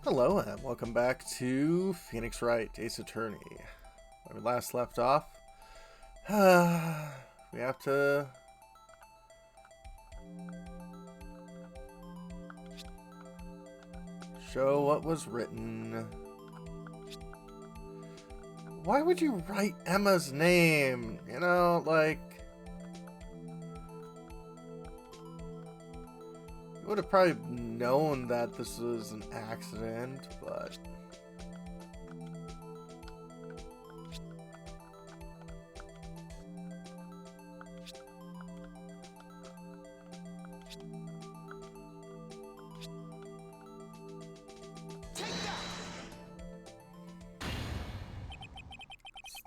Hello and welcome back to Phoenix Wright, Ace Attorney. When we last left off, we have to show what was written. Why would you write Emma's name? You know, like, you would have probably known that this was an accident, but it's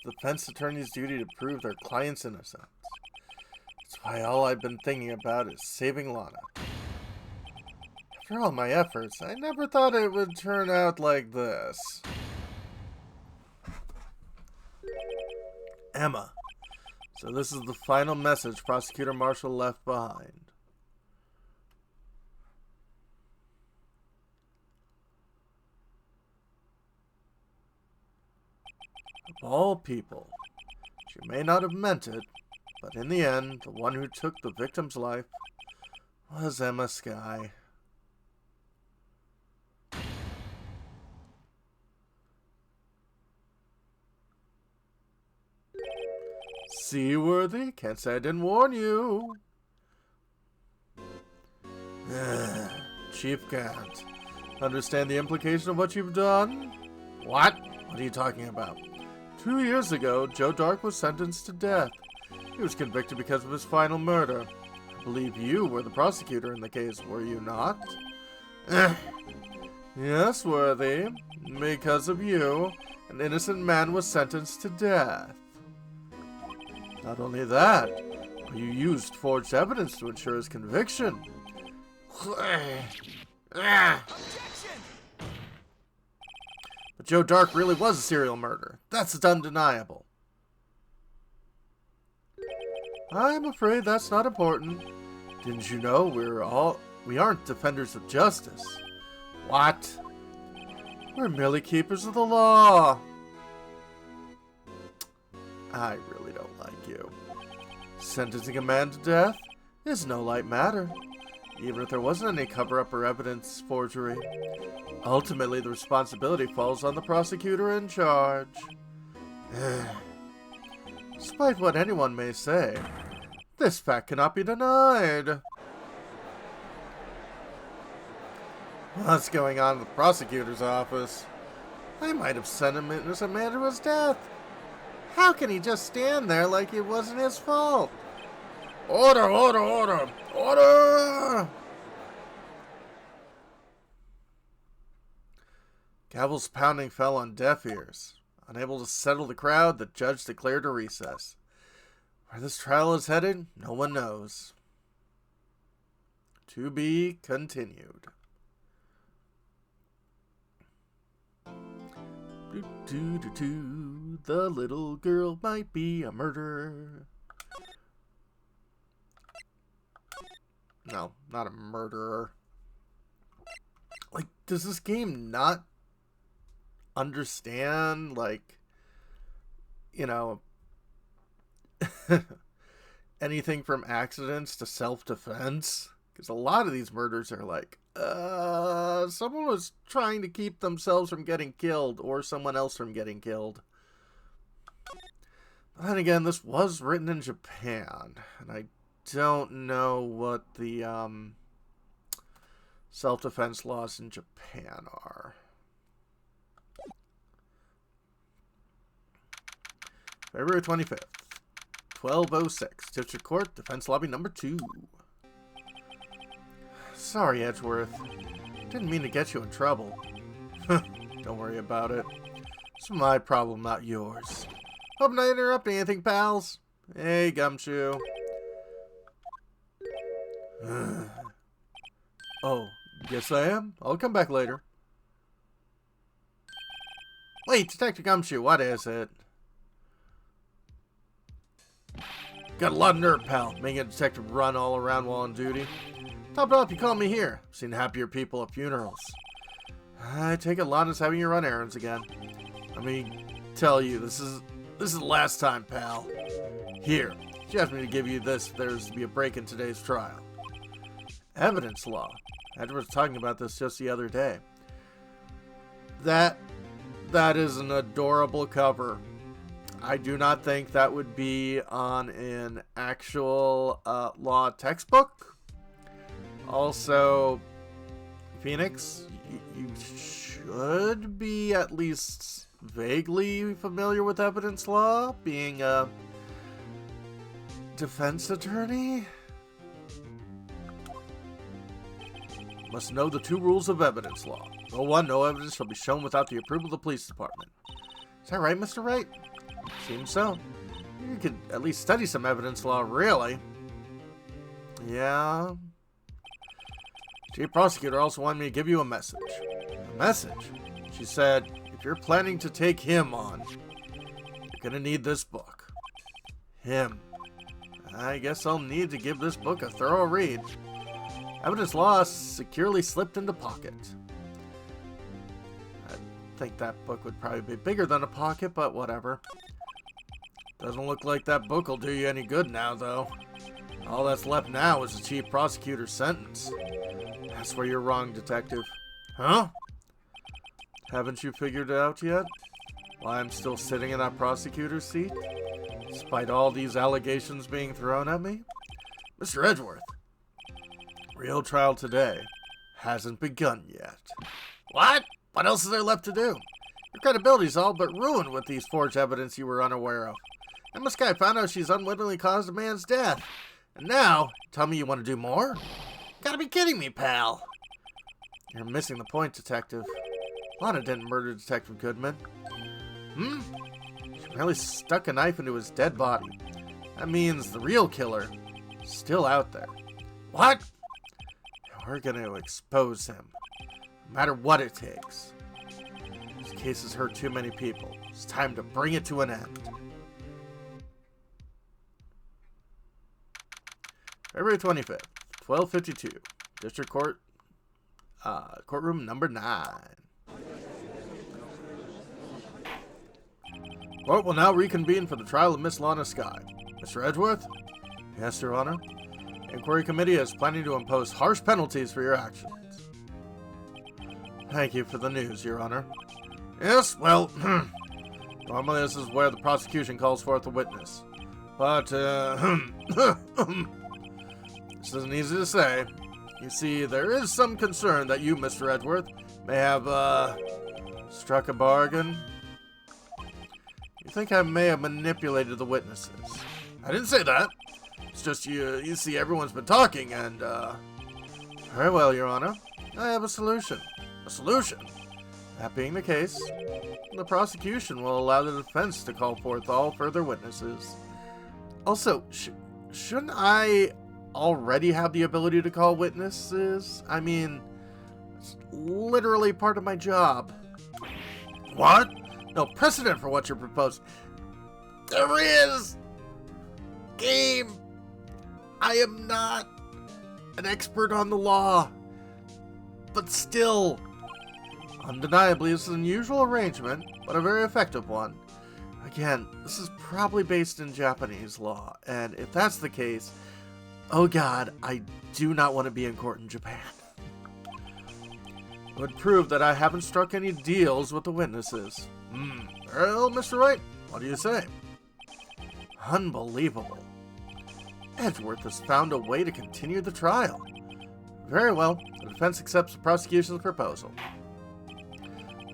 the defense attorney's duty to prove their client's innocence. That's why all I've been thinking about is saving Lana. After all my efforts, I never thought it would turn out like this. Emma. So this is the final message Prosecutor Marshall left behind. Of all people, she may not have meant it, but in the end, the one who took the victim's life was Emma Skye. Seaworthy, can't say I didn't warn you. Chief can't. Understand the implication of what you've done? What? What are you talking about? 2 years ago, Joe Dark was sentenced to death. He was convicted because of his final murder. I believe you were the prosecutor in the case, were you not? Yes, Worthy. Because of you, an innocent man was sentenced to death. Not only that, but you used forged evidence to ensure his conviction. But Joe Dark really was a serial murderer. That's undeniable. I'm afraid that's not important. Didn't you know we aren't defenders of justice? What? We're merely keepers of the law. I really don't like you. Sentencing a man to death is no light matter, even if there wasn't any cover-up or evidence forgery. Ultimately, the responsibility falls on the prosecutor in charge. Despite what anyone may say, this fact cannot be denied. What's going on in the prosecutor's office? I might have sent an innocent man to his death. How can he just stand there like it wasn't his fault? Order, order, order, order! Gavel's pounding fell on deaf ears. Unable to settle the crowd, the judge declared a recess. Where this trial is headed, no one knows. To be continued. The little girl might be a murderer. No, not a murderer. Like, does this game not understand, like, you know, anything from accidents to self-defense? Because a lot of these murders are like, someone was trying to keep themselves from getting killed or someone else from getting killed. But then again, this was written in Japan, and I don't know what the self-defense laws in Japan are. February 25th, 12:06, District Court, Defense Lobby number 2. Sorry, Edgeworth. Didn't mean to get you in trouble. Don't worry about it. It's my problem, not yours. Hope I'm not interrupting anything, pals. Hey, Gumshoe. Oh, yes I am. I'll come back later. Wait, Detective Gumshoe, what is it? Got a lot of nerve, pal. Making a detective run all around while on duty. Top it off, you call me here. I've seen happier people at funerals. I take it Lana's having you run errands again. Let me tell you, this is the last time, pal. Here, she asked me to give you this if there's to be a break in today's trial. Evidence law. Edward was talking about this just the other day. That is an adorable cover. I do not think that would be on an actual law textbook. Also, Phoenix, you should be at least vaguely familiar with evidence law, being a defense attorney. Must know the 2 rules of evidence law. Rule 1, no evidence shall be shown without the approval of the police department. Is that right, Mr. Wright? Seems so. You could at least study some evidence law, really. Yeah. Chief Prosecutor also wanted me to give you a message. A message? She said, if you're planning to take him on, you're gonna need this book. Him. I guess I'll need to give this book a thorough read. Evidence law securely slipped into pocket. I think that book would probably be bigger than a pocket, but whatever. Doesn't look like that book will do you any good now, though. All that's left now is the chief prosecutor's sentence. That's where you're wrong, detective. Huh? Haven't you figured it out yet? Why I'm still sitting in that prosecutor's seat? Despite all these allegations being thrown at me? Mr. Edgeworth, real trial today hasn't begun yet. What? What else is there left to do? Your credibility's all but ruined with these forged evidence you were unaware of. And this guy found out she's unwittingly caused a man's death. And now, tell me you want to do more? Gotta be kidding me, pal. You're missing the point, detective. Lana didn't murder Detective Goodman. She merely stuck a knife into his dead body. That means the real killer is still out there. What? We're gonna expose him, no matter what it takes. This case has hurt too many people. It's time to bring it to an end. February 25th, 12:52, District Court, courtroom number 9. Court will now reconvene for the trial of Miss Lana Skye. Mr. Edgeworth? Yes, Your Honor. The Inquiry Committee is planning to impose harsh penalties for your actions. Thank you for the news, Your Honor. Yes, well, normally this is where the prosecution calls forth a witness. But, this isn't easy to say. You see, there is some concern that you, Mr. Edgeworth, may have, struck a bargain. You think I may have manipulated the witnesses. I didn't say that. It's just you see, everyone's been talking, and, very well, Your Honor. I have a solution. A solution? That being the case, the prosecution will allow the defense to call forth all further witnesses. Also, shouldn't I already have the ability to call witnesses? I mean, it's literally part of my job. What? No precedent for what you're proposing. There is! Game! I am not an expert on the law. But still, undeniably, it's an unusual arrangement, but a very effective one. Again, this is probably based in Japanese law, and if that's the case, oh god, I do not want to be in court in Japan. It would prove that I haven't struck any deals with the witnesses. Well, Mr. Wright, what do you say? Unbelievable. Edgeworth has found a way to continue the trial. Very well, the defense accepts the prosecution's proposal.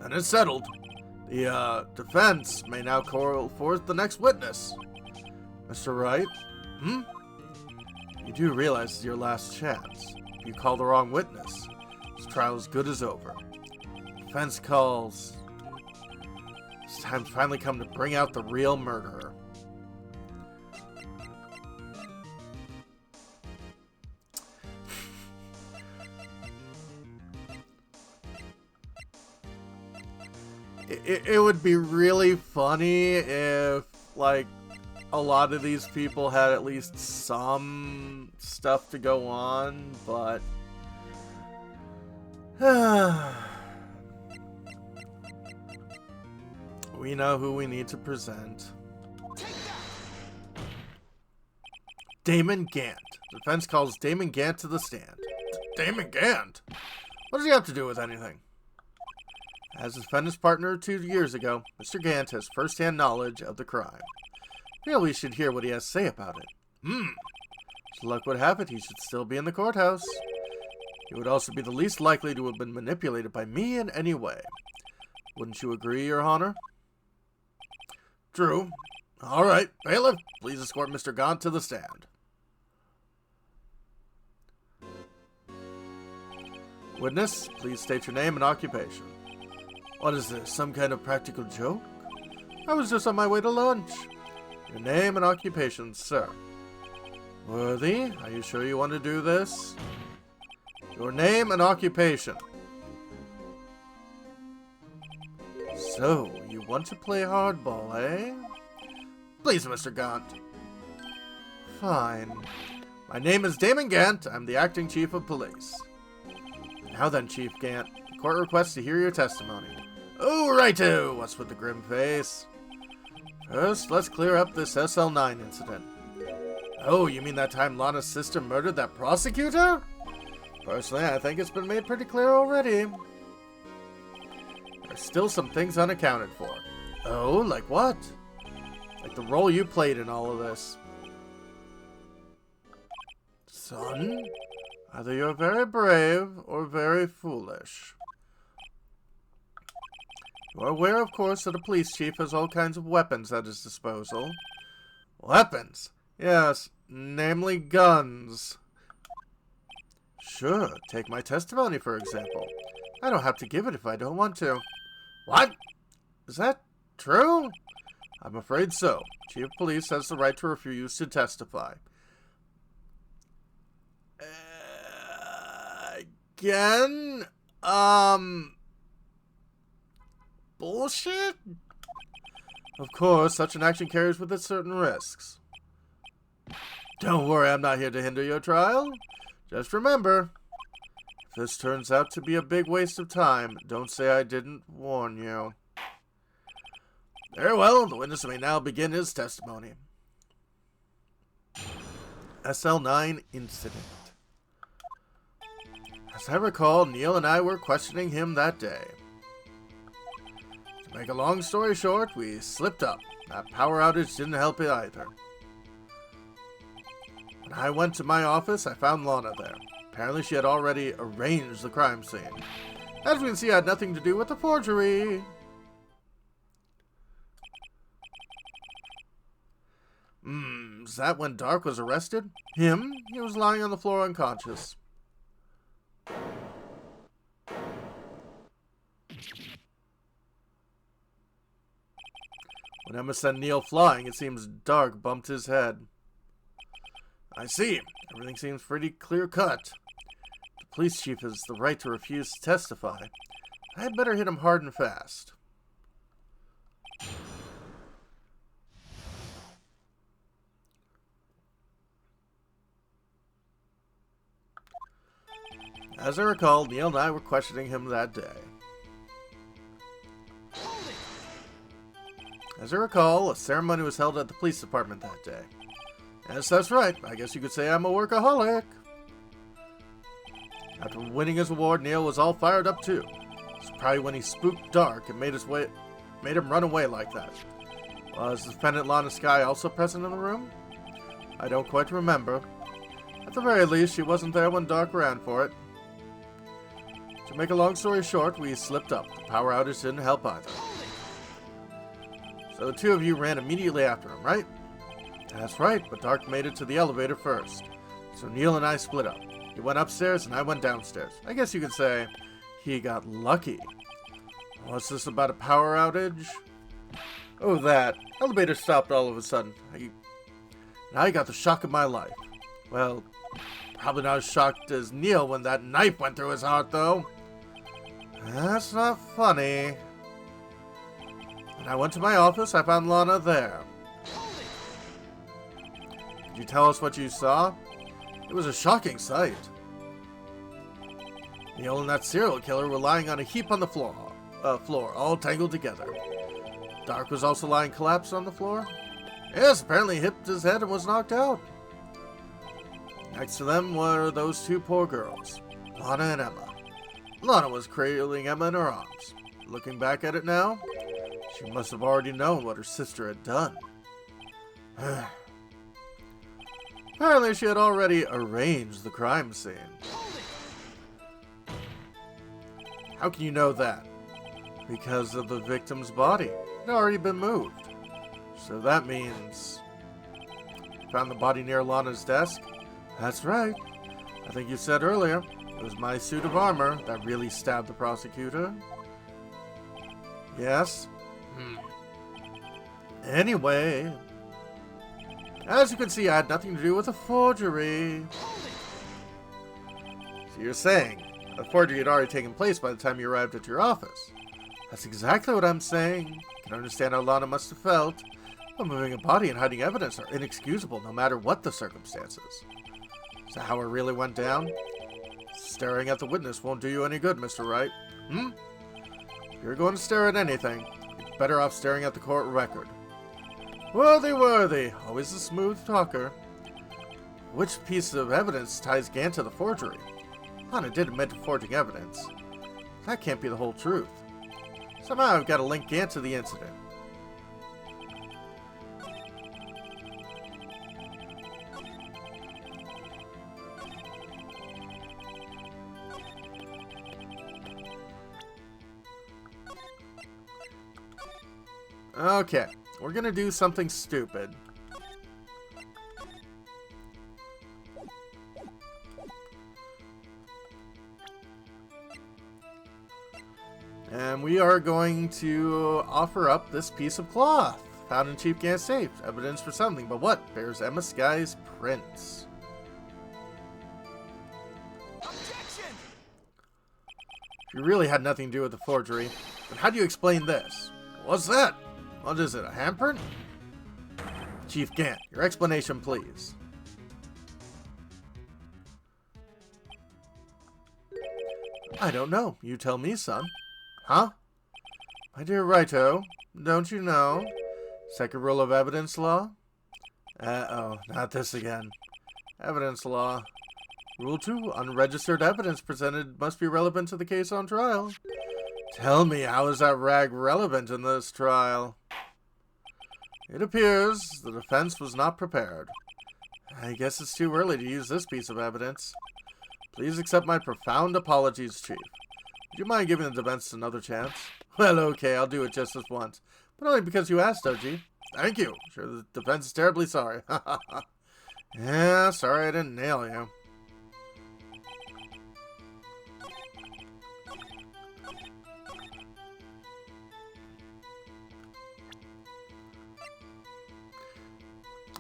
And it's settled. The defense may now call forth the next witness. Mr. Wright? You do realize it's your last chance. If you call the wrong witness, this trial is good as over. Defense calls. It's time finally come to bring out the real murderer. It would be really funny if, like, a lot of these people had at least some stuff to go on, but We know who we need to present. Damon Gant. The defense calls Damon Gant to the stand. Damon Gant? What does he have to do with anything? As the defendant's partner 2 years ago, Mr. Gant has first-hand knowledge of the crime. Feel we should hear what he has to say about it. As luck would have it, he should still be in the courthouse. He would also be the least likely to have been manipulated by me in any way. Wouldn't you agree, Your Honor? True. All right, bailiff, please escort Mr. Gant to the stand. Witness, please state your name and occupation. What is this, some kind of practical joke? I was just on my way to lunch. Your name and occupation, sir. Worthy, are you sure you want to do this? Your name and occupation. So, you want to play hardball, eh? Please, Mr. Gant. Fine. My name is Damon Gant. I'm the acting chief of police. Now then, Chief Gant, the court requests to hear your testimony. Oh, righto! What's with the grim face? First, let's clear up this SL9 incident. Oh, you mean that time Lana's sister murdered that prosecutor? Personally, I think it's been made pretty clear already. There's still some things unaccounted for. Oh, like what? Like the role you played in all of this. Son, either you're very brave or very foolish. You are aware, of course, that a police chief has all kinds of weapons at his disposal. Weapons? Yes, namely guns. Sure, take my testimony, for example. I don't have to give it if I don't want to. What? Is that true? I'm afraid so. Chief of Police has the right to refuse to testify. Again? Bullshit? Of course, such an action carries with it certain risks. Don't worry, I'm not here to hinder your trial. Just remember, if this turns out to be a big waste of time, don't say I didn't warn you. Very well, the witness may now begin his testimony. SL9 incident. As I recall, Neil and I were questioning him that day. To make a long story short, we slipped up. That power outage didn't help it either. When I went to my office, I found Lana there. Apparently she had already arranged the crime scene. As we can see, I had nothing to do with the forgery. Is that when Dark was arrested? Him? He was lying on the floor unconscious. When Emma sent Neil flying, it seems Dark bumped his head. I see. Everything seems pretty clear-cut. The police chief has the right to refuse to testify. I had better hit him hard and fast. As I recall, Neil and I were questioning him that day. As I recall, a ceremony was held at the police department that day. Yes, that's right. I guess you could say I'm a workaholic. After winning his award, Neil was all fired up too. It's probably when he spooked Dark and made him run away like that. Was defendant Lana Skye also present in the room? I don't quite remember. At the very least, she wasn't there when Dark ran for it. To make a long story short, we slipped up. The power outage didn't help either. So the two of you ran immediately after him, right? That's right, but Dark made it to the elevator first. So Neil and I split up. He went upstairs and I went downstairs. I guess you could say he got lucky. What's this about a power outage? Oh, that. Elevator stopped all of a sudden. I got the shock of my life. Well, probably not as shocked as Neil when that knife went through his heart, though. That's not funny. When I went to my office, I found Lana there. Could you tell us what you saw? It was a shocking sight. Neil and that serial killer were lying on a heap on the floor, all tangled together. Dark was also lying collapsed on the floor? Yes, apparently he hit his head and was knocked out. Next to them were those two poor girls, Lana and Emma. Lana was cradling Emma in her arms. Looking back at it now, she must have already known what her sister had done. Apparently she had already arranged the crime scene. How can you know that? Because of the victim's body. It had already been moved. So that means... Found the body near Lana's desk? That's right. I think you said earlier, it was my suit of armor that really stabbed the prosecutor. Yes? Anyway... As you can see, I had nothing to do with the forgery. So you're saying the forgery had already taken place by the time you arrived at your office? That's exactly what I'm saying. I can understand how Lana must have felt. But moving a body and hiding evidence are inexcusable no matter what the circumstances. So how it really went down? Staring at the witness won't do you any good, Mr. Wright. If you're going to stare at anything, you're better off staring at the court record. Worthy, always a smooth talker. Which piece of evidence ties Gant to the forgery? Lana did admit to forging evidence. That can't be the whole truth. Somehow I've got to link Gant to the incident. Okay, we're gonna do something stupid. And we are going to offer up this piece of cloth found in Chief Gant's safe. Evidence for something, but what? Bears Emma Sky's prints. Objection! If you really had nothing to do with the forgery, then how do you explain this? What's that? What is it, a handprint? Chief Gant, your explanation, please. I don't know. You tell me, son. Huh? My dear Righto, don't you know? Second rule of evidence law? Uh-oh, not this again. Evidence law. Rule 2, unregistered evidence presented must be relevant to the case on trial. Tell me, how is that rag relevant in this trial? It appears the defense was not prepared. I guess it's too early to use this piece of evidence. Please accept my profound apologies, Chief. Would you mind giving the defense another chance? Well, okay, I'll do it just this once. But only because you asked, OG. Thank you. Sure, the defense is terribly sorry. Yeah, sorry I didn't nail you.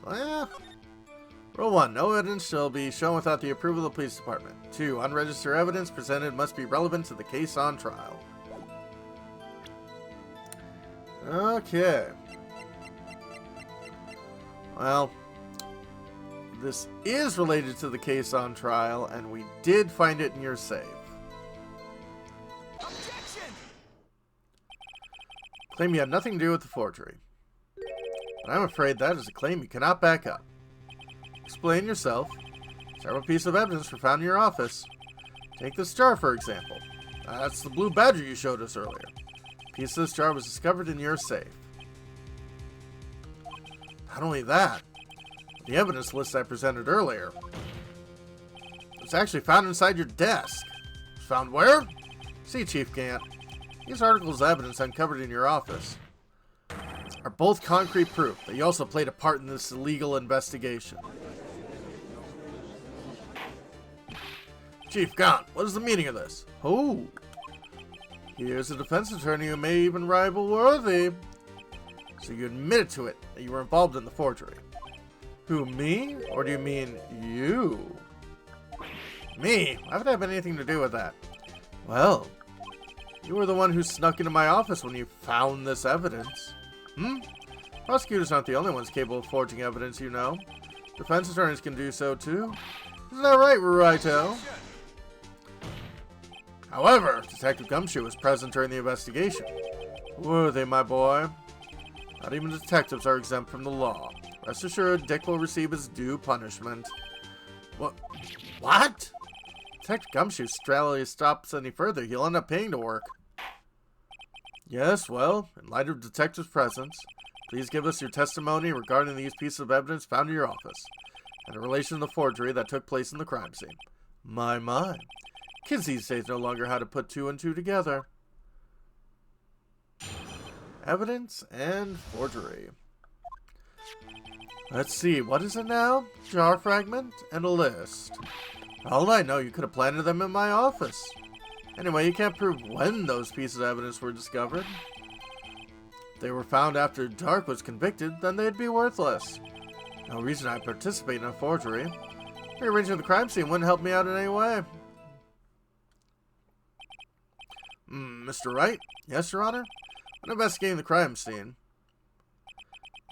Well, Rule 1. No evidence shall be shown without the approval of the police department. 2. Unregistered evidence presented must be relevant to the case on trial. Okay. Well, this is related to the case on trial, and we did find it in your safe. Objection! Claim you had nothing to do with the forgery. But I'm afraid that is a claim you cannot back up. Explain yourself. Several pieces of evidence were found in your office. Take this jar, for example. That's the blue badger you showed us earlier. A piece of this jar was discovered in your safe. Not only that, the evidence list I presented earlier. It's actually found inside your desk. Found where? See, Chief Gant. These articles of evidence uncovered in your office are both concrete proof that you also played a part in this illegal investigation. Chief Gant, what is the meaning of this? Oh, here's a defense attorney who may even rival Worthy. So you admitted to it, that you were involved in the forgery. Who, me? Or do you mean you? Me? Why would I have anything to do with that? Well, you were the one who snuck into my office when you found this evidence. Prosecutors aren't the only ones capable of forging evidence, you know. Defense attorneys can do so too. Isn't that right, Righto? However, Detective Gumshoe was present during the investigation. Worthy, my boy. Not even detectives are exempt from the law. Rest assured, Dick will receive his due punishment. What? What? Detective Gumshoe rarely stops any further. He'll end up paying to work. Yes, well, in light of detective's presence, please give us your testimony regarding these pieces of evidence found in your office, and in relation to the forgery that took place in the crime scene. My. Kids these days no longer how to put two and two together. Evidence and forgery. Let's see, what is it now? Jar fragment and a list. All I know, you could have planted them in my office. Anyway, you can't prove when those pieces of evidence were discovered. If they were found after Dark was convicted, then they'd be worthless. No reason I'd participate in a forgery. Rearranging the crime scene wouldn't help me out in any way. Mr. Wright? Yes, Your Honor? When investigating the crime scene,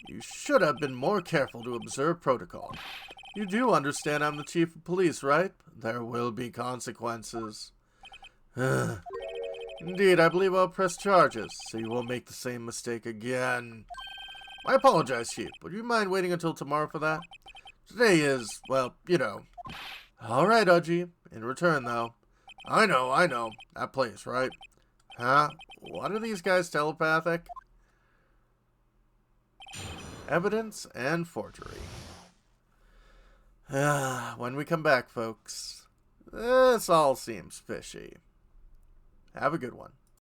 you should have been more careful to observe protocol. You do understand I'm the chief of police, right? There will be consequences. Indeed, I believe I'll press charges, so you won't make the same mistake again. I apologize, Chief. Would you mind waiting until tomorrow for that? Today is, well, you know. Alright, Udgy. In return, though. I know. That place, right? Huh? What are these guys telepathic? Evidence and forgery. When we come back, folks, this all seems fishy. Have a good one.